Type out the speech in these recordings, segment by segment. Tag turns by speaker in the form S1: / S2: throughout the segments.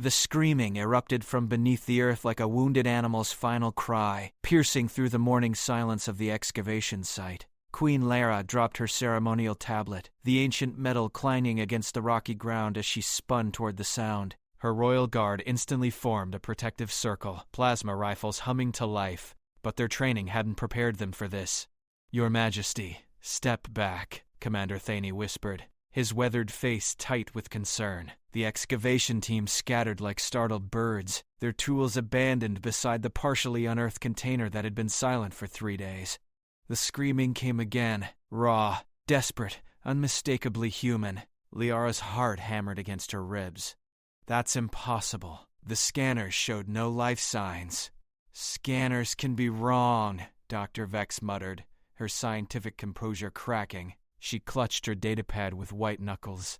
S1: The screaming erupted from beneath the earth like a wounded animal's final cry, piercing through the morning silence of the excavation site. Queen Lyara dropped her ceremonial tablet, the ancient metal clanging against the rocky ground as she spun toward the sound. Her royal guard instantly formed a protective circle, plasma rifles humming to life, but their training hadn't prepared them for this. "Your Majesty, step back," Commander Thaney whispered, his weathered face tight with concern. The excavation team scattered like startled birds, their tools abandoned beside the partially unearthed container that had been silent for 3 days. The screaming came again, raw, desperate, unmistakably human. Lyara's heart hammered against her ribs. "That's impossible. The scanners showed no life signs." "Scanners can be wrong," Dr. Vex muttered, her scientific composure cracking. She clutched her datapad with white knuckles.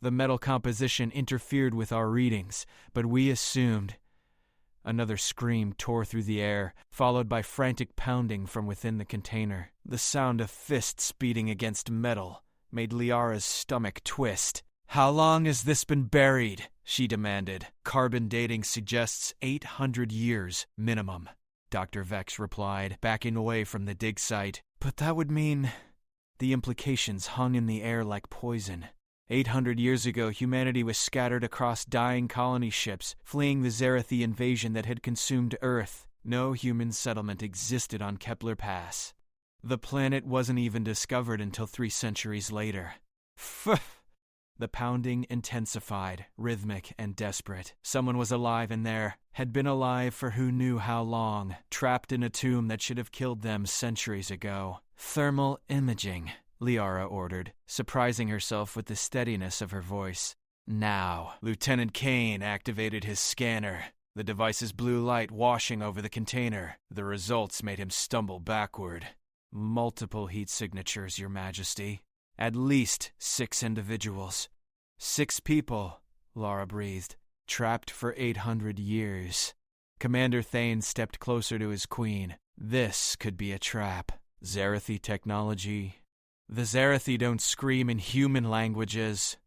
S1: "The metal composition interfered with our readings, but we assumed." Another scream tore through the air, followed by frantic pounding from within the container. The sound of fists beating against metal made Lyara's stomach twist. "How long has this been buried?" she demanded. "Carbon dating suggests 800 years minimum," Dr. Vex replied, backing away from the dig site. "But that would mean..." The implications hung in the air like poison. 800 years ago, humanity was scattered across dying colony ships, fleeing the Xerathi invasion that had consumed Earth. No human settlement existed on Kepler Pass. The planet wasn't even discovered until 3 centuries later. The pounding intensified, rhythmic and desperate. Someone was alive in there, had been alive for who knew how long, trapped in a tomb that should have killed them centuries ago. "Thermal imaging," Lyara ordered, surprising herself with the steadiness of her voice. Now, Lieutenant Kane activated his scanner, the device's blue light washing over the container. The results made him stumble backward. "Multiple heat signatures, Your Majesty. At least 6 individuals." 6 people, Lara breathed, trapped for 800 years. Commander Thane stepped closer to his queen. This could be a trap. Xerathi technology. "The Xerathi don't scream in human languages."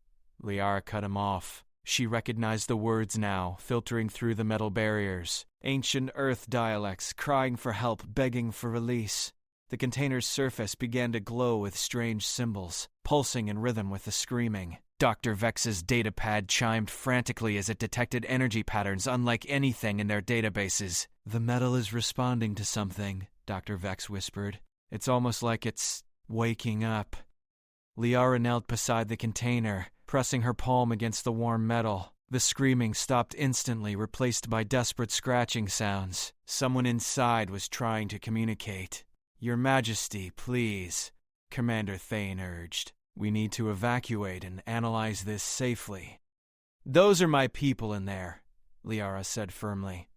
S1: Lyara cut him off. She recognized the words now, filtering through the metal barriers. Ancient Earth dialects, crying for help, begging for release. The container's surface began to glow with strange symbols, pulsing in rhythm with the screaming. Dr. Vex's datapad chimed frantically as it detected energy patterns unlike anything in their databases. "The metal is responding to something," Dr. Vex whispered. "It's almost like it's waking up." Lyara knelt beside the container, pressing her palm against the warm metal. The screaming stopped instantly, replaced by desperate scratching sounds. Someone inside was trying to communicate. "Your Majesty, please," Commander Thane urged. "We need to evacuate and analyze this safely." "Those are my people in there," Lyara said firmly.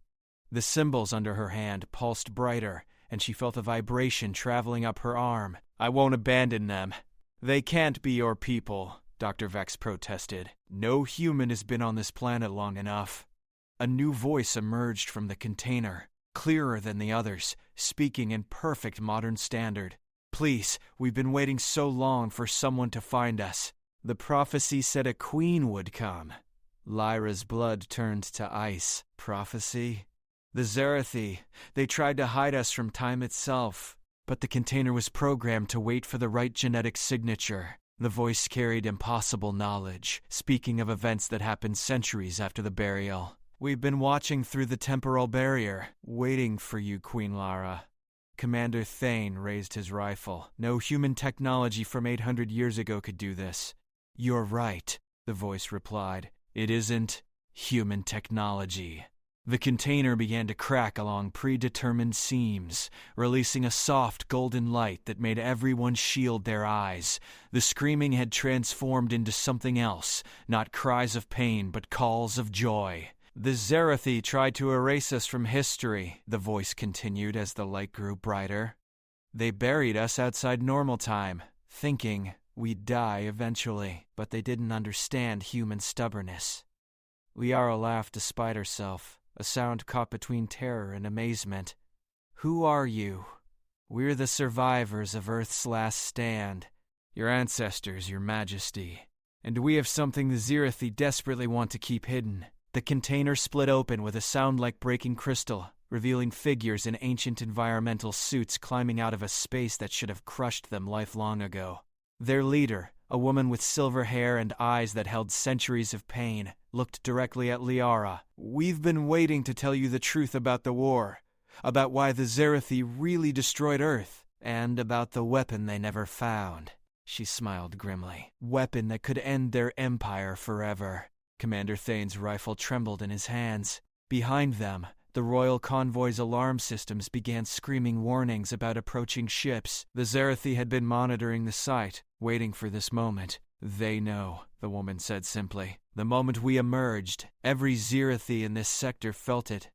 S1: The symbols under her hand pulsed brighter, and she felt a vibration traveling up her arm. "I won't abandon them." "They can't be your people," Dr. Vex protested. "No human has been on this planet long enough." A new voice emerged from the container, clearer than the others, speaking in perfect modern standard. "Please, we've been waiting so long for someone to find us. The prophecy said a queen would come." Lyra's blood turned to ice. Prophecy? "The Xerathi, they tried to hide us from time itself, but the container was programmed to wait for the right genetic signature." The voice carried impossible knowledge, speaking of events that happened centuries after the burial. "We've been watching through the temporal barrier, waiting for you, Queen Lyra." Commander Thane raised his rifle. "No human technology from 800 years ago could do this." "You're right," the voice replied. "It isn't human technology." The container began to crack along predetermined seams, releasing a soft golden light that made everyone shield their eyes. The screaming had transformed into something else, not cries of pain but calls of joy. "The Xerathi tried to erase us from history," the voice continued as the light grew brighter. "They buried us outside normal time, thinking we'd die eventually, but they didn't understand human stubbornness." Lyara laughed despite herself, a sound caught between terror and amazement. "Who are you?" "We're the survivors of Earth's last stand. Your ancestors, Your Majesty. And we have something the Xerathi desperately want to keep hidden. The container split open with a sound like breaking crystal, revealing figures in ancient environmental suits climbing out of a space that should have crushed them lifelong ago. Their leader, a woman with silver hair and eyes that held centuries of pain, looked directly at Lyara. "We've been waiting to tell you the truth about the war, about why the Xerathi really destroyed Earth, and about the weapon they never found." She smiled grimly. "Weapon that could end their empire forever." Commander Thane's rifle trembled in his hands. Behind them, the royal convoy's alarm systems began screaming warnings about approaching ships. The Xerathi had been monitoring the site, waiting for this moment. "They know," the woman said simply. "The moment we emerged, every Xerathi in this sector felt it."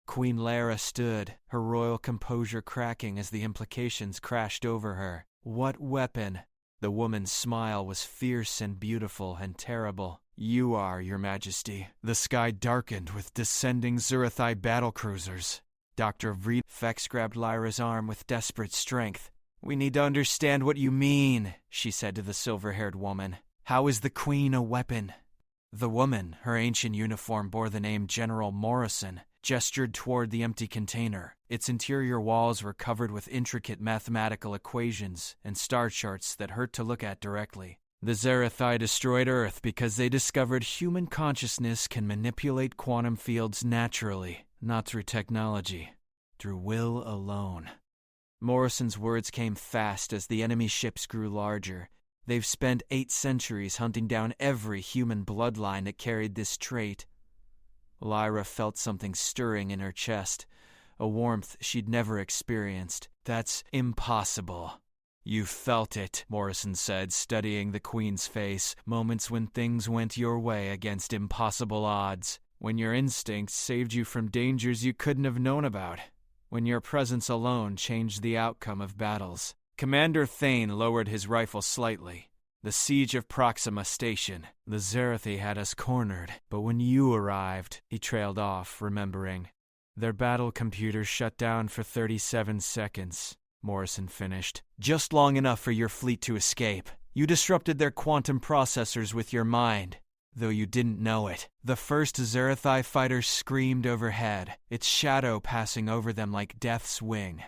S1: Queen Lyara stood, her royal composure cracking as the implications crashed over her. "What weapon?" The woman's smile was fierce and beautiful and terrible. "You are, Your Majesty." The sky darkened with descending Xerathi battlecruisers. Dr. Vreed Fex grabbed Lyra's arm with desperate strength. "We need to understand what you mean," she said to the silver-haired woman. "How is the Queen a weapon?" The woman, her ancient uniform bore the name General Morrison, gestured toward the empty container. Its interior walls were covered with intricate mathematical equations and star charts that hurt to look at directly. "The Xerathi destroyed Earth because they discovered human consciousness can manipulate quantum fields naturally, not through technology, through will alone." Morrison's words came fast as the enemy ships grew larger. "They've spent 8 centuries hunting down every human bloodline that carried this trait." Lyra felt something stirring in her chest, a warmth she'd never experienced. "That's impossible." "You felt it," Morrison said, studying the Queen's face. "Moments when things went your way against impossible odds. When your instincts saved you from dangers you couldn't have known about. When your presence alone changed the outcome of battles." Commander Thane lowered his rifle slightly. "The siege of Proxima Station. The Xerathi had us cornered, but when you arrived," he trailed off, remembering. "Their battle computers shut down for 37 seconds, Morrison finished. "Just long enough for your fleet to escape. You disrupted their quantum processors with your mind, though you didn't know it." The first Xerathi fighter screamed overhead, its shadow passing over them like death's wing.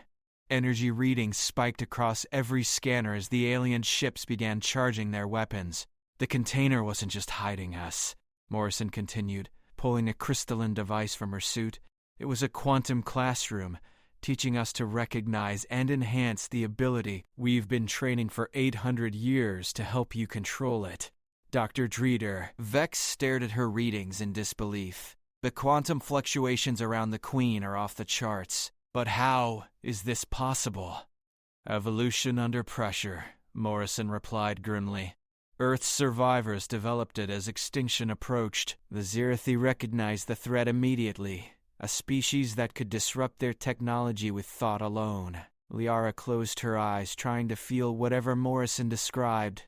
S1: Energy readings spiked across every scanner as the alien ships began charging their weapons. "The container wasn't just hiding us," Morrison continued, pulling a crystalline device from her suit. "It was a quantum classroom, teaching us to recognize and enhance the ability we've been training for 800 years to help you control it." Dr. Dreeder. Vex stared at her readings in disbelief. "The quantum fluctuations around the Queen are off the charts. But how is this possible?" "Evolution under pressure," Morrison replied grimly. "Earth's survivors developed it as extinction approached. The Xerathi recognized the threat immediately, a species that could disrupt their technology with thought alone." Lyara closed her eyes, trying to feel whatever Morrison described.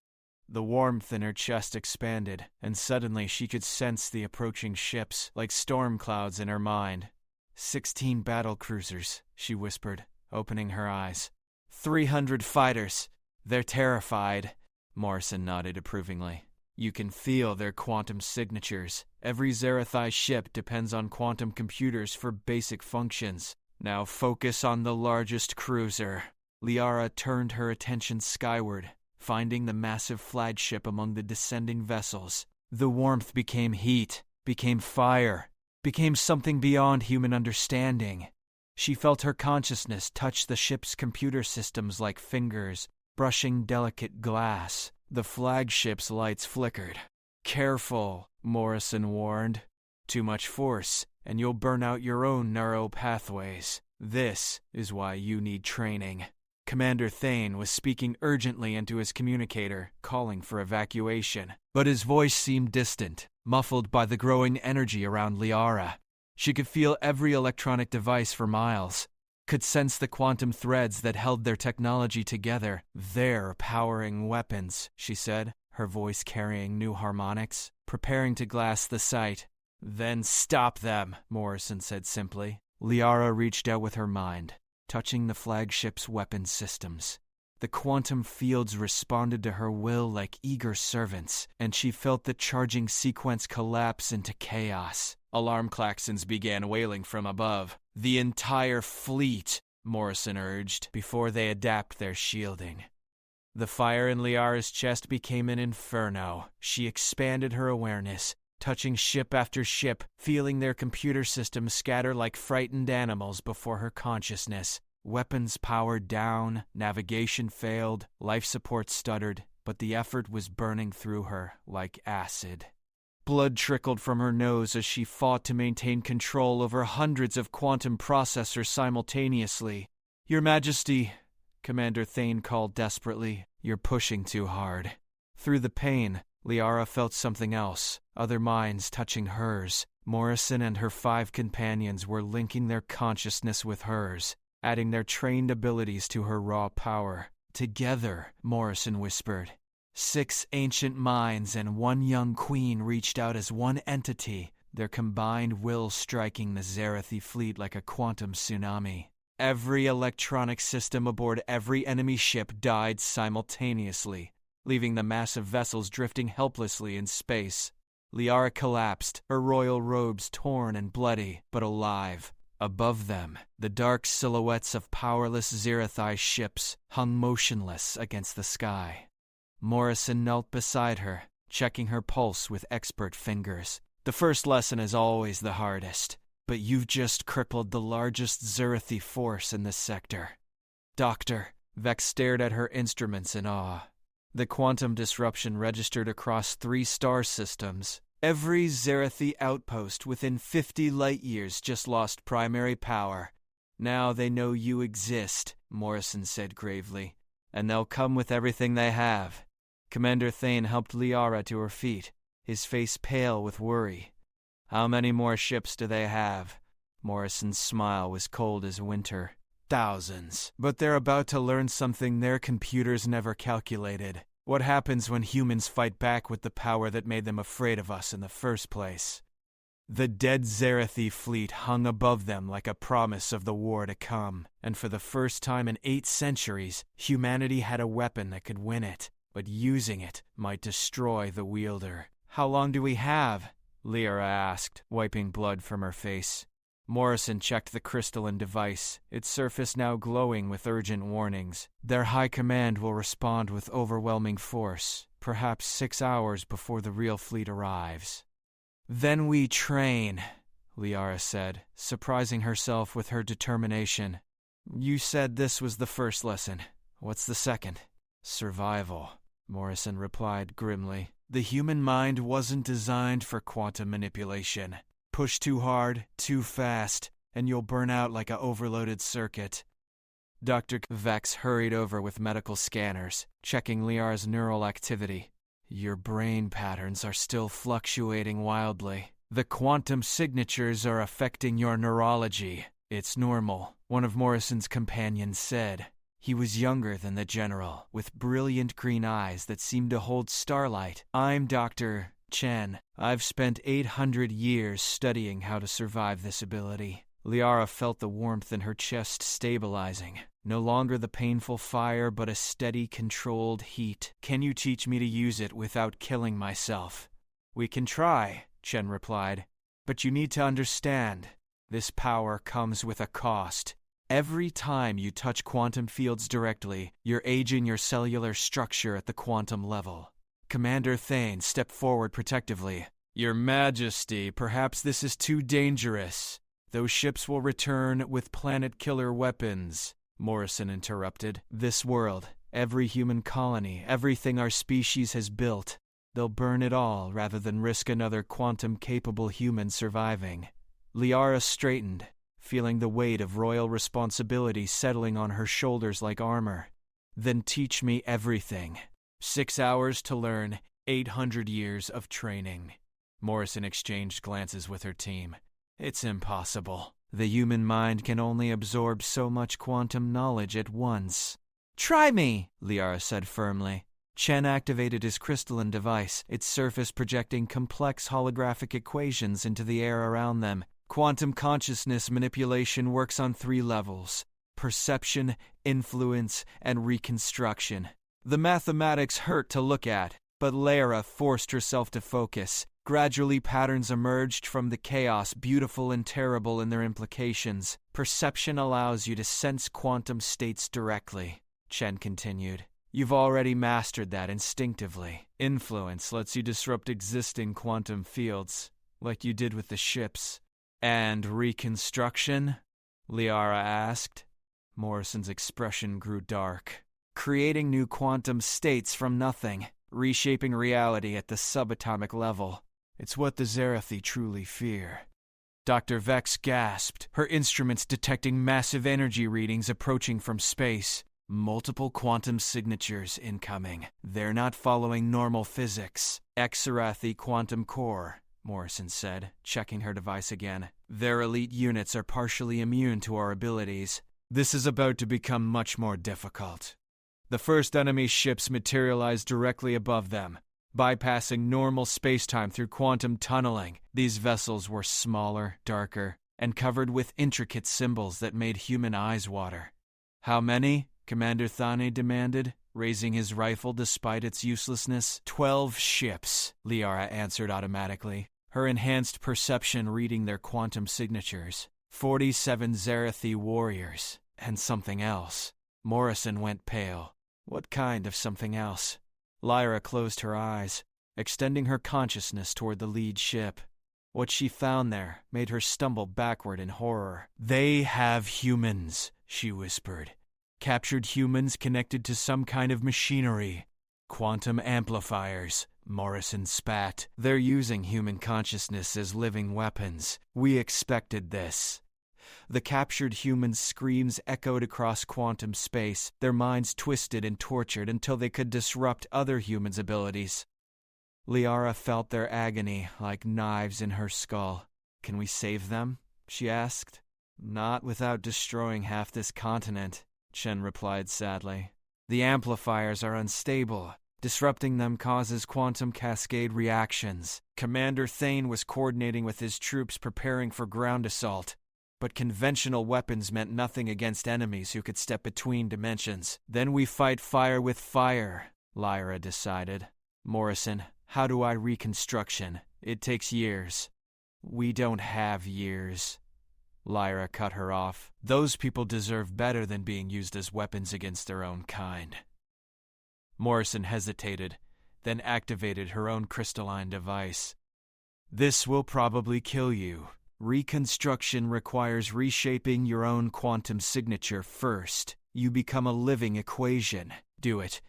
S1: The warmth in her chest expanded, and suddenly she could sense the approaching ships, like storm clouds in her mind. 16 battle cruisers, she whispered, opening her eyes. 300 fighters. They're terrified. Morrison nodded approvingly. "You can feel their quantum signatures. Every Xerathi ship depends on quantum computers for basic functions. Now focus on the largest cruiser." Lyara turned her attention skyward, finding the massive flagship among the descending vessels. The warmth became heat, became fire, became something beyond human understanding. She felt her consciousness touch the ship's computer systems like fingers, brushing delicate glass. The flagship's lights flickered. "Careful," Morrison warned. "Too much force, and you'll burn out your own neural pathways. This is why you need training." Commander Thane was speaking urgently into his communicator, calling for evacuation. But his voice seemed distant, muffled by the growing energy around Lyara. She could feel every electronic device for miles, could sense the quantum threads that held their technology together. "They're powering weapons," she said, her voice carrying new harmonics, preparing to glass the site. "Then stop them," Morrison said simply. Lyara reached out with her mind, touching the flagship's weapon systems. The quantum fields responded to her will like eager servants, and she felt the charging sequence collapse into chaos. Alarm klaxons began wailing from above. "The entire fleet," Morrison urged, "before they adapt their shielding." The fire in Lyara's chest became an inferno. She expanded her awareness, touching ship after ship, feeling their computer systems scatter like frightened animals before her consciousness. Weapons powered down, navigation failed, life support stuttered, but the effort was burning through her like acid. Blood trickled from her nose as she fought to maintain control over hundreds of quantum processors simultaneously. "Your Majesty," Commander Thane called desperately, "you're pushing too hard." Through the pain, Lyara felt something else, other minds touching hers. Morrison and her 5 companions were linking their consciousness with hers, adding their trained abilities to her raw power. "Together," Morrison whispered. 6 ancient minds and 1 young queen reached out as one entity, their combined will striking the Xerathi fleet like a quantum tsunami. Every electronic system aboard every enemy ship died simultaneously, leaving the massive vessels drifting helplessly in space. Lyara collapsed, her royal robes torn and bloody, but alive. Above them, the dark silhouettes of powerless Xerathi ships hung motionless against the sky. Morrison knelt beside her, checking her pulse with expert fingers. "The first lesson is always the hardest, but you've just crippled the largest Xerathi force in this sector." "Doctor," Vex stared at her instruments in awe. The quantum disruption registered across 3 star systems. Every Xerathi outpost within 50 light-years just lost primary power. "Now they know you exist," Morrison said gravely, "and they'll come with everything they have." Commander Thane helped Lyara to her feet, his face pale with worry. "How many more ships do they have?" Morrison's smile was cold as winter. "Thousands. But they're about to learn something their computers never calculated. What happens when humans fight back with the power that made them afraid of us in the first place?" The dead Xerathi fleet hung above them like a promise of the war to come, and for the first time in 8 centuries, humanity had a weapon that could win it, but using it might destroy the wielder. "How long do we have?" Lyara asked, wiping blood from her face. Morrison checked the crystalline device, its surface now glowing with urgent warnings. "Their high command will respond with overwhelming force, perhaps 6 hours before the real fleet arrives." "Then we train," Lyara said, surprising herself with her determination. "You said this was the first lesson. What's the second?" "Survival," Morrison replied grimly. "The human mind wasn't designed for quantum manipulation. Push too hard, too fast, and you'll burn out like a overloaded circuit." Dr. Vex hurried over with medical scanners, checking Lyara's neural activity. "Your brain patterns are still fluctuating wildly. The quantum signatures are affecting your neurology. It's normal," one of Morrison's companions said. He was younger than the general, with brilliant green eyes that seemed to hold starlight. "I'm Dr. Chen. I've spent 800 years studying how to survive this ability." Lyara felt the warmth in her chest stabilizing. No longer the painful fire, but a steady, controlled heat. "Can you teach me to use it without killing myself?" "We can try," Chen replied. "But you need to understand, this power comes with a cost. Every time you touch quantum fields directly, you're aging your cellular structure at the quantum level." Commander Thane stepped forward protectively. "Your Majesty, perhaps this is too dangerous. Those ships will return with planet-killer weapons," Morrison interrupted. "This world, every human colony, everything our species has built, they'll burn it all rather than risk another quantum-capable human surviving." Lyara straightened, feeling the weight of royal responsibility settling on her shoulders like armor. "Then teach me everything. 6 hours to learn, 800 years of training." Morrison exchanged glances with her team. "It's impossible. The human mind can only absorb so much quantum knowledge at once." "Try me," Lyara said firmly. Chen activated his crystalline device, its surface projecting complex holographic equations into the air around them. Quantum consciousness manipulation works on 3 levels: perception, influence, and reconstruction. The mathematics hurt to look at, but Lyara forced herself to focus, Gradually, patterns emerged from the chaos, beautiful and terrible in their implications. Perception allows you to sense quantum states directly, Chen continued. You've already mastered that instinctively. Influence lets you disrupt existing quantum fields, like you did with the ships. And reconstruction? Lyara asked. Morrison's expression grew dark. Creating new quantum states from nothing, reshaping reality at the subatomic level. It's what the Xerathi truly fear. Dr. Vex gasped, her instruments detecting massive energy readings approaching from space. Multiple quantum signatures incoming. They're not following normal physics. Xerathi quantum core, Morrison said, checking her device again. Their elite units are partially immune to our abilities. This is about to become much more difficult. The first enemy ships materialized directly above them, bypassing normal spacetime through quantum tunneling. These vessels were smaller, darker, and covered with intricate symbols that made human eyes water. How many? Commander Thane demanded, raising his rifle despite its uselessness. 12 ships, Lyara answered automatically, her enhanced perception reading their quantum signatures. 47 Xerathi warriors, and something else. Morrison went pale. What kind of something else? Lyra closed her eyes, extending her consciousness toward the lead ship. What she found there made her stumble backward in horror. They have humans, she whispered. Captured humans connected to some kind of machinery. Quantum amplifiers, Morrison spat. They're using human consciousness as living weapons. We expected this. The captured humans' screams echoed across quantum space, their minds twisted and tortured until they could disrupt other humans' abilities. Lyara felt their agony like knives in her skull. Can we save them? She asked. Not without destroying half this continent, Chen replied sadly. The amplifiers are unstable. Disrupting them causes quantum cascade reactions. Commander Thane was coordinating with his troops preparing for ground assault. But conventional weapons meant nothing against enemies who could step between dimensions. Then we fight fire with fire, Lyra decided. Morrison, how do I reconstruction? It takes years. We don't have years. Lyra cut her off. Those people deserve better than being used as weapons against their own kind. Morrison hesitated, then activated her own crystalline device. This will probably kill you. Reconstruction requires reshaping your own quantum signature first. You become a living equation. Do it.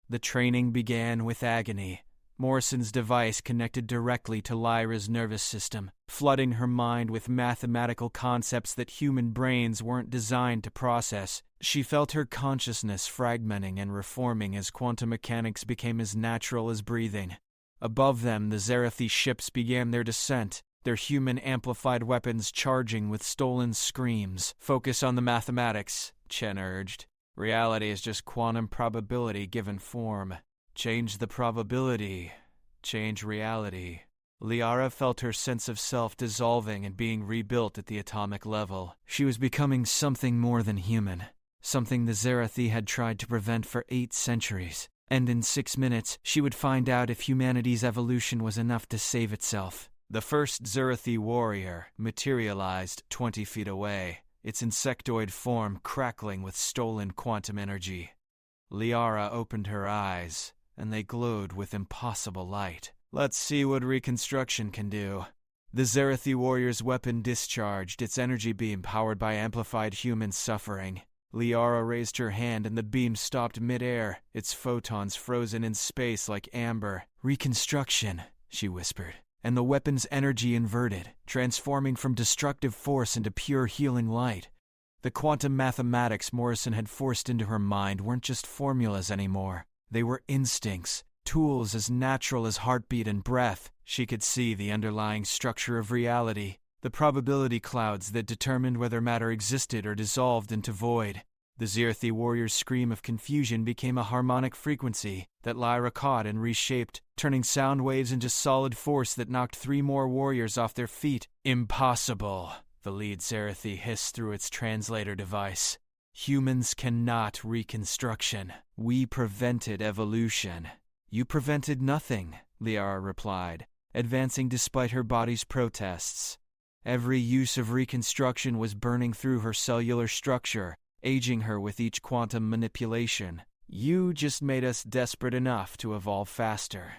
S1: The training began with agony. Morrison's device connected directly to Lyra's nervous system, flooding her mind with mathematical concepts that human brains weren't designed to process. She felt her consciousness fragmenting and reforming as quantum mechanics became as natural as breathing. Above them, the Xerathi ships began their descent, their human-amplified weapons charging with stolen screams. Focus on the mathematics, Chen urged. Reality is just quantum probability given form. Change the probability. Change reality. Lyara felt her sense of self dissolving and being rebuilt at the atomic level. She was becoming something more than human. Something the Xerathi had tried to prevent for 8 centuries. And in 6 minutes, she would find out if humanity's evolution was enough to save itself. The first Xerathi warrior materialized 20 feet away, its insectoid form crackling with stolen quantum energy. Lyara opened her eyes, and they glowed with impossible light. Let's see what reconstruction can do. The Xerathi warrior's weapon discharged, its energy beam powered by amplified human suffering. Lyara raised her hand and the beam stopped mid-air, its photons frozen in space like amber. Reconstruction, she whispered. And the weapon's energy inverted, transforming from destructive force into pure healing light. The quantum mathematics Morrison had forced into her mind weren't just formulas anymore. They were instincts, tools as natural as heartbeat and breath. She could see the underlying structure of reality, the probability clouds that determined whether matter existed or dissolved into void. The Xerathi warrior's scream of confusion became a harmonic frequency that Lyra caught and reshaped, turning sound waves into solid force that knocked 3 more warriors off their feet. Impossible, the lead Xerathi hissed through its translator device. Humans cannot reconstruction. We prevented evolution. You prevented nothing, Lyra replied. advancing despite her body's protests. Every use of reconstruction was burning through her cellular structure, aging her with each quantum manipulation. You just made us desperate enough to evolve faster.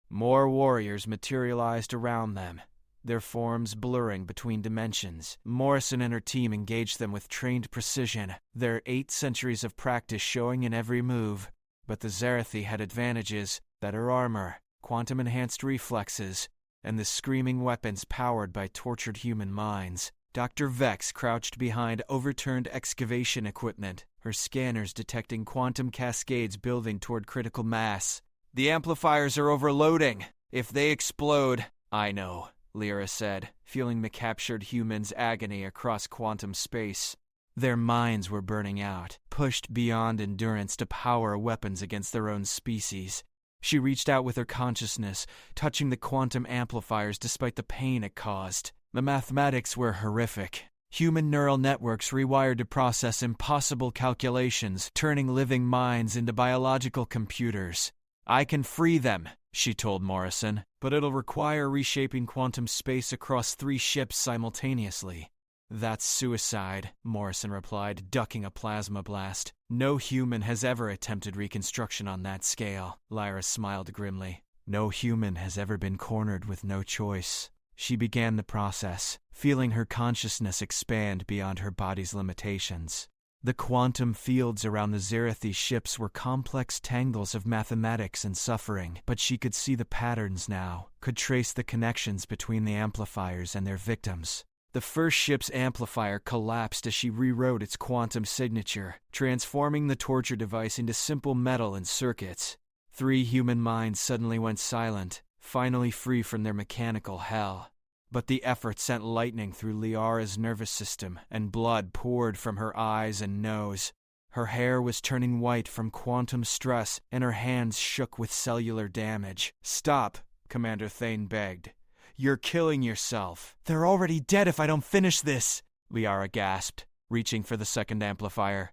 S1: More warriors materialized around them, their forms blurring between dimensions. Morrison and her team engaged them with trained precision, their 8 centuries of practice showing in every move. But the Xerathi had advantages: better armor, quantum-enhanced reflexes, and the screaming weapons powered by tortured human minds. Dr. Vex crouched behind overturned excavation equipment, her scanners detecting quantum cascades building toward critical mass. "The amplifiers are overloading. If they explode—" "I know," Lyara said, feeling the captured human's agony across quantum space. Their minds were burning out, pushed beyond endurance to power weapons against their own species. She reached out with her consciousness, touching the quantum amplifiers despite the pain it caused. The mathematics were horrific. Human neural networks rewired to process impossible calculations, turning living minds into biological computers. "I can free them," she told Morrison, "but it'll require reshaping quantum space across 3 ships simultaneously." "That's suicide," Morrison replied, ducking a plasma blast. "No human has ever attempted reconstruction on that scale." Lyra smiled grimly. "No human has ever been cornered with no choice." She began the process, feeling her consciousness expand beyond her body's limitations. The quantum fields around the Xerathi ships were complex tangles of mathematics and suffering, but she could see the patterns now, could trace the connections between the amplifiers and their victims. The first ship's amplifier collapsed as she rewrote its quantum signature, transforming the torture device into simple metal and circuits. 3 human minds suddenly went silent, finally free from their mechanical hell. But the effort sent lightning through Lyara's nervous system, and blood poured from her eyes and nose. Her hair was turning white from quantum stress, and her hands shook with cellular damage. "Stop," Commander Thane begged. "You're killing yourself." "They're already dead if I don't finish this," Lyara gasped, reaching for the second amplifier.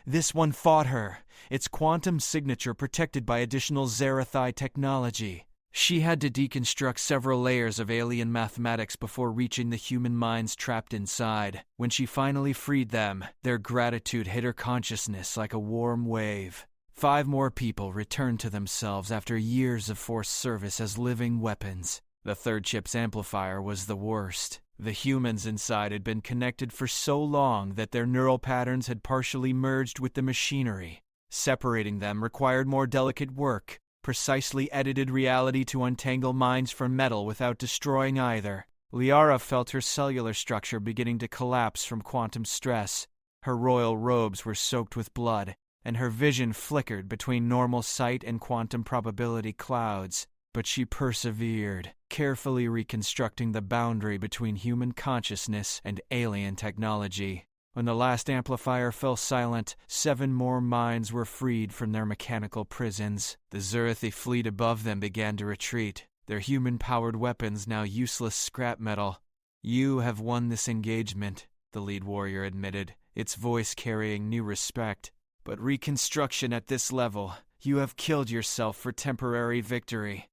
S1: "This one fought her, its quantum signature protected by additional Xerathi technology." She had to deconstruct several layers of alien mathematics before reaching the human minds trapped inside. When she finally freed them, their gratitude hit her consciousness like a warm wave. 5 more people returned to themselves after years of forced service as living weapons. The third ship's amplifier was the worst. The humans inside had been connected for so long that their neural patterns had partially merged with the machinery. Separating them required more delicate work, precisely edited reality to untangle minds from metal without destroying either. Lyara felt her cellular structure beginning to collapse from quantum stress. Her royal robes were soaked with blood, and her vision flickered between normal sight and quantum probability clouds. But she persevered, carefully reconstructing the boundary between human consciousness and alien technology. When the last amplifier fell silent, 7 more minds were freed from their mechanical prisons. The Xerathi fleet above them began to retreat, their human-powered weapons now useless scrap metal. "You have won this engagement," the lead warrior admitted, its voice carrying new respect. "But reconstruction at this level, you have killed yourself for temporary victory."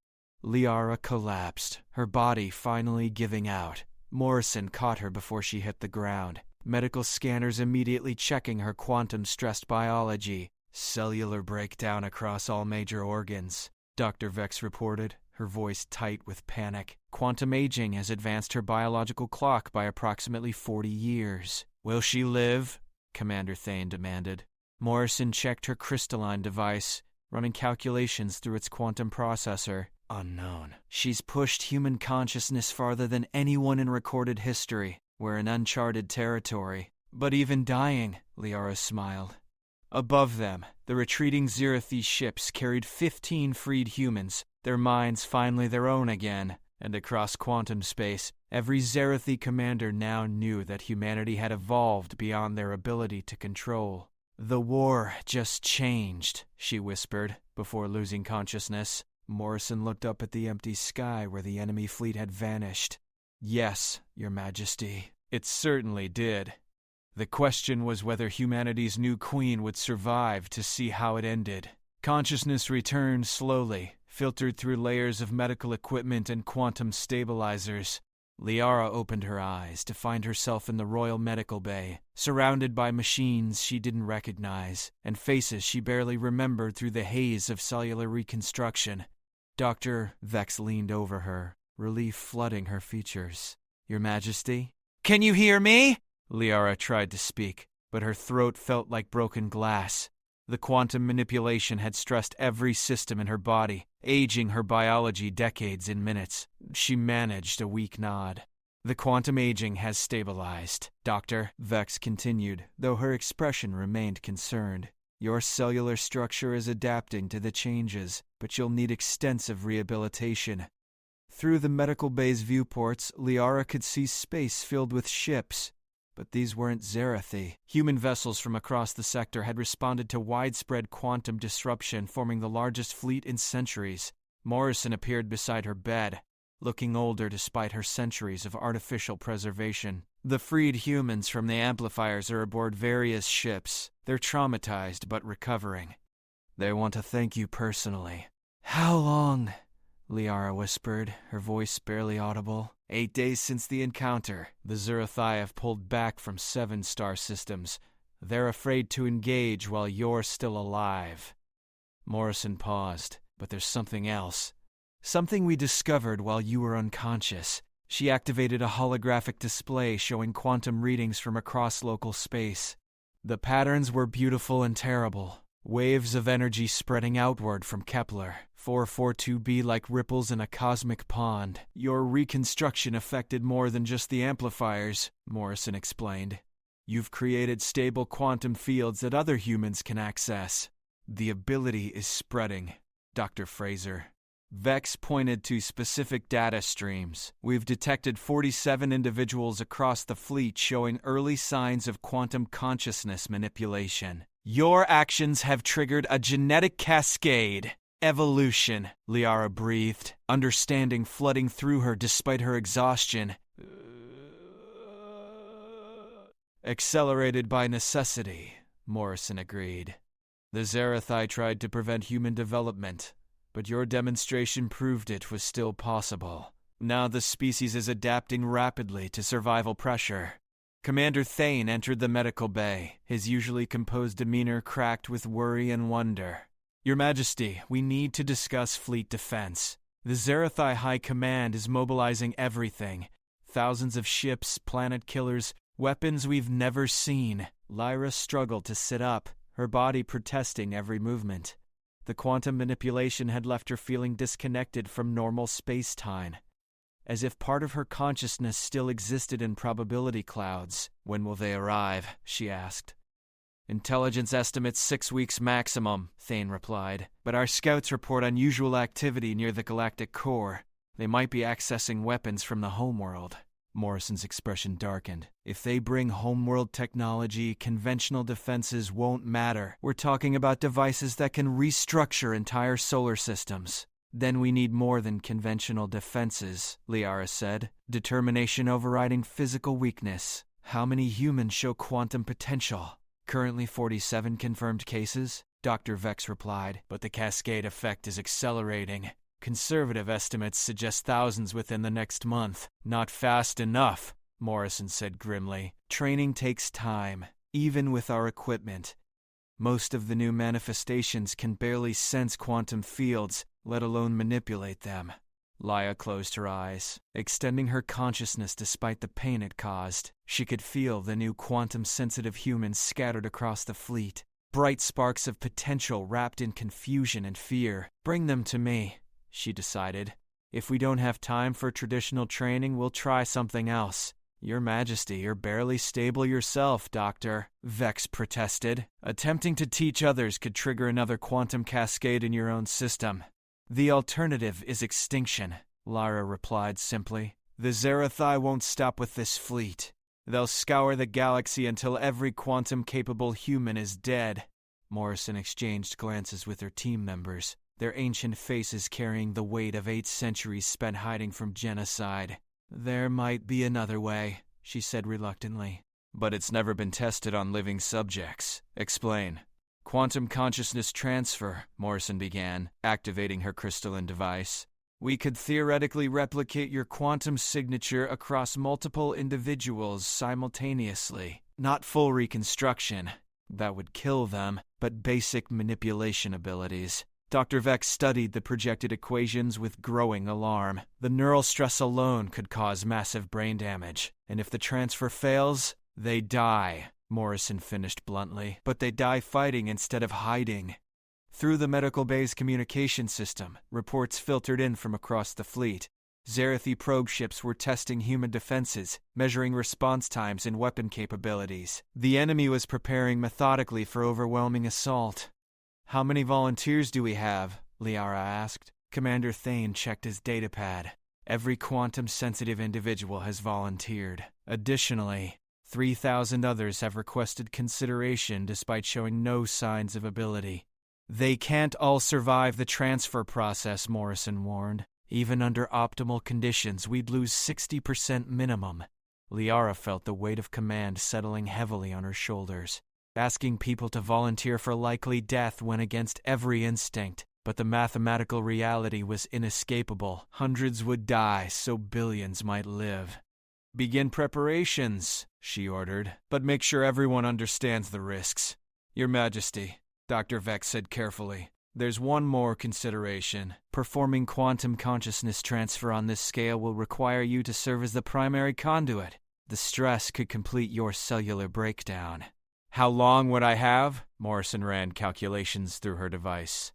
S1: Lyara collapsed, her body finally giving out. Morrison caught her before she hit the ground, medical scanners immediately checking her quantum-stressed biology. "Cellular breakdown across all major organs," Dr. Vex reported, her voice tight with panic. "Quantum aging has advanced her biological clock by approximately 40 years. "Will she live?" Commander Thane demanded. Morrison checked her crystalline device, running calculations through its quantum processor. "Unknown. She's pushed human consciousness farther than anyone in recorded history. We're in uncharted territory." "But even dying," Lyara smiled. Above them, the retreating Xerathi ships carried 15 freed humans, their minds finally their own again. And across quantum space, every Xerathi commander now knew that humanity had evolved beyond their ability to control. "The war just changed," she whispered, before losing consciousness. Morrison looked up at the empty sky where the enemy fleet had vanished. "Yes, Your Majesty, it certainly did." The question was whether humanity's new queen would survive to see how it ended. Consciousness returned slowly, filtered through layers of medical equipment and quantum stabilizers. Lyara opened her eyes to find herself in the Royal Medical Bay, surrounded by machines she didn't recognize, and faces she barely remembered through the haze of cellular reconstruction. Dr. Vex leaned over her, relief flooding her features. "Your Majesty?" "Can you hear me?" Lyara tried to speak, but her throat felt like broken glass. The quantum manipulation had stressed every system in her body, aging her biology decades in minutes. She managed a weak nod. "The quantum aging has stabilized, Doctor," Vex continued, though her expression remained concerned. "Your cellular structure is adapting to the changes, but you'll need extensive rehabilitation." Through the medical bay's viewports, Lyara could see space filled with ships. But these weren't Xerathi. Human vessels from across the sector had responded to widespread quantum disruption, forming the largest fleet in centuries. Morrison appeared beside her bed, looking older despite her centuries of artificial preservation. "The freed humans from the amplifiers are aboard various ships. They're traumatized but recovering. They want to thank you personally." "How long?" Lyara whispered, her voice barely audible. 8 days since the encounter. The Xerathi have pulled back from 7 star systems. They're afraid to engage while you're still alive." Morrison paused, "But there's something else. Something we discovered while you were unconscious." She activated a holographic display showing quantum readings from across local space. The patterns were beautiful and terrible. Waves of energy spreading outward from Kepler, 442b like ripples in a cosmic pond. "Your reconstruction affected more than just the amplifiers," Morrison explained. "You've created stable quantum fields that other humans can access. The ability is spreading, Dr. Fraser." Vex pointed to specific data streams. "We've detected 47 individuals across the fleet showing early signs of quantum consciousness manipulation. Your actions have triggered a genetic cascade. Evolution," Lyara breathed, understanding flooding through her despite her exhaustion. "Accelerated by necessity," Morrison agreed. "The Xerathi tried to prevent human development, but your demonstration proved it was still possible. Now the species is adapting rapidly to survival pressure." Commander Thane entered the medical bay, his usually composed demeanor cracked with worry and wonder. "Your Majesty, we need to discuss fleet defense. The Xerathi High Command is mobilizing everything. Thousands of ships, planet killers, weapons we've never seen." Lyra struggled to sit up, her body protesting every movement. The quantum manipulation had left her feeling disconnected from normal space-time, as if part of her consciousness still existed in probability clouds. "When will they arrive?" she asked. "Intelligence estimates 6 weeks maximum," Thane replied. "But our scouts report unusual activity near the galactic core. They might be accessing weapons from the homeworld." Morrison's expression darkened. "If they bring homeworld technology, conventional defenses won't matter. We're talking about devices that can restructure entire solar systems." "Then we need more than conventional defenses," Lyara said. "Determination overriding physical weakness. How many humans show quantum potential?" "Currently 47 confirmed cases," Dr. Vex replied, "but the cascade effect is accelerating. Conservative estimates suggest thousands within the next month." "Not fast enough," Morrison said grimly. "Training takes time, even with our equipment. Most of the new manifestations can barely sense quantum fields, let alone manipulate them." Lyra closed her eyes, extending her consciousness despite the pain it caused. She could feel the new quantum-sensitive humans scattered across the fleet, bright sparks of potential wrapped in confusion and fear. "Bring them to me," she decided. "If we don't have time for traditional training, we'll try something else." "Your Majesty, you're barely stable yourself, Doctor," Vex protested. "Attempting to teach others could trigger another quantum cascade in your own system." "The alternative is extinction," Lyra replied simply. "The Xerathi won't stop with this fleet. They'll scour the galaxy until every quantum-capable human is dead." Morrison exchanged glances with her team members, their ancient faces carrying the weight of 8 centuries spent hiding from genocide. "There might be another way," she said reluctantly. "But it's never been tested on living subjects. Explain." Quantum consciousness transfer, Morrison began, activating her crystalline device. We could theoretically replicate your quantum signature across multiple individuals simultaneously. Not full reconstruction. That would kill them, but basic manipulation abilities. Dr. Vex studied the projected equations with growing alarm. The neural stress alone could cause massive brain damage, and if the transfer fails, they die, Morrison finished bluntly. But they die fighting instead of hiding. Through the medical bay's communication system, reports filtered in from across the fleet. Xerathi probe ships were testing human defenses, measuring response times and weapon capabilities. The enemy was preparing methodically for overwhelming assault. How many volunteers do we have? Lyara asked. Commander Thane checked his datapad. Every quantum-sensitive individual has volunteered. Additionally, 3,000 others have requested consideration despite showing no signs of ability. They can't all survive the transfer process, Morrison warned. Even under optimal conditions, we'd lose 60% minimum. Lyara felt the weight of command settling heavily on her shoulders. Asking people to volunteer for likely death went against every instinct, but the mathematical reality was inescapable. Hundreds would die so billions might live. Begin preparations, she ordered, but make sure everyone understands the risks. Your Majesty, Dr. Vex said carefully, there's one more consideration. Performing quantum consciousness transfer on this scale will require you to serve as the primary conduit. The stress could complete your cellular breakdown. How long would I have? Morrison ran calculations through her device.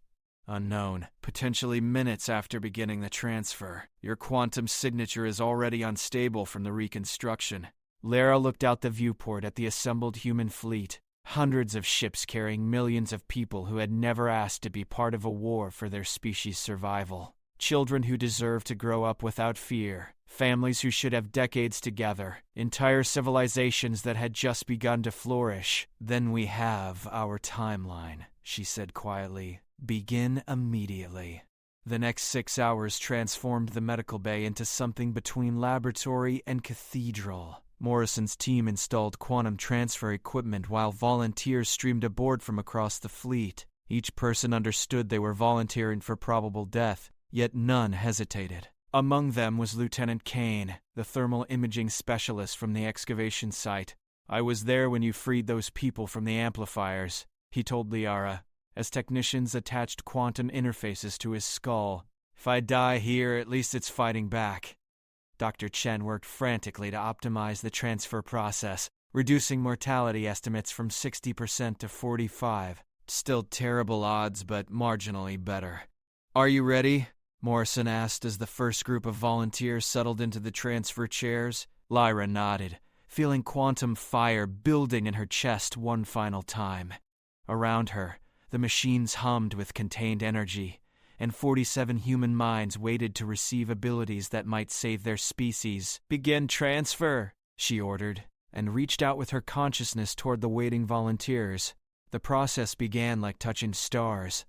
S1: Unknown. Potentially minutes after beginning the transfer. Your quantum signature is already unstable from the reconstruction. Lyara looked out the viewport at the assembled human fleet. Hundreds of ships carrying millions of people who had never asked to be part of a war for their species' survival. Children who deserve to grow up without fear. Families who should have decades together. Entire civilizations that had just begun to flourish. Then we have our timeline, she said quietly. Begin immediately. The next 6 hours transformed the medical bay into something between laboratory and cathedral. Morrison's team installed quantum transfer equipment while volunteers streamed aboard from across the fleet. Each person understood they were volunteering for probable death, yet none hesitated. Among them was Lieutenant Kane, the thermal imaging specialist from the excavation site. I was there when you freed those people from the amplifiers, he told Lyara, as technicians attached quantum interfaces to his skull. If I die here, at least it's fighting back. Dr. Chen worked frantically to optimize the transfer process, reducing mortality estimates from 60% to 45%. Still terrible odds, but marginally better. Are you ready? Morrison asked as the first group of volunteers settled into the transfer chairs. Lyra nodded, feeling quantum fire building in her chest one final time. Around her, the machines hummed with contained energy, and 47 human minds waited to receive abilities that might save their species. Begin transfer, she ordered, and reached out with her consciousness toward the waiting volunteers. The process began like touching stars.